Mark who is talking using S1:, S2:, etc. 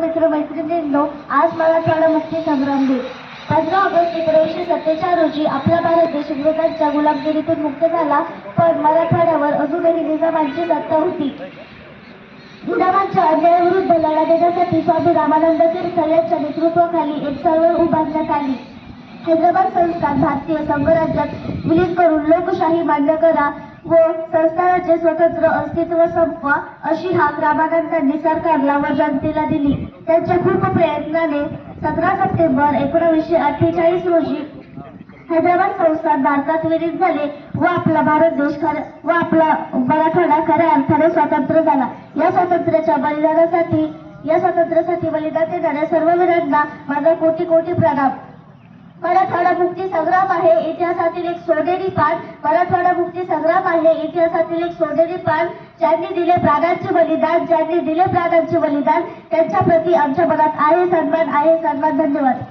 S1: मित्र मैत्रिणींनो, आज मराठवाडा मुक्ती संग्राम दिन 15 ऑगस्ट 1947 रोजी आपला भारत देश इंग्रजांच्या गुलामगिरीतून मुक्त झाला. पण मराठवाड्यावर अजूनही निजामांची सत्ता होती. निजामांच्या अन्यायाविरुद्ध लढा देण्यासाठी स्वामी रामानंद तीर्थ यांच्या नेतृत्वाखाली एक चळवळ उभारण्यात आली. हैदराबाद संस्थान भारतीय संघराज्यात विलीन करून लोकशाही मान्य करा व संस्थानाचे स्वतंत्र अस्तित्व संपवा अशी हाक रामानंदांनी सरकारला व जनतेला दिली. त्यांच्या खूप प्रयत्नाने 17 सप्टेंबर 1948 रोजी हैदराबाद संस्थान भारतात विलीन झाले व आपला भारत देश व आपला मराठवाडा खऱ्या अर्थाने स्वतंत्र झाला. या स्वातंत्र्यासाठी बलिदान देणाऱ्या सर्व वीरांना माझा कोटी कोटी प्रणाम. मराठवाडा मुक्ती संग्राम आहे इतिहासातील एक सोनेरी पान. मराठवाडा मुक्ती संग्राम आहे इतिहासातील एक सोनेरी पान. ज्यांनी दिले प्राणांचे बलिदान त्यांच्या प्रती आमच्या मनात आहे सन्मान. धन्यवाद.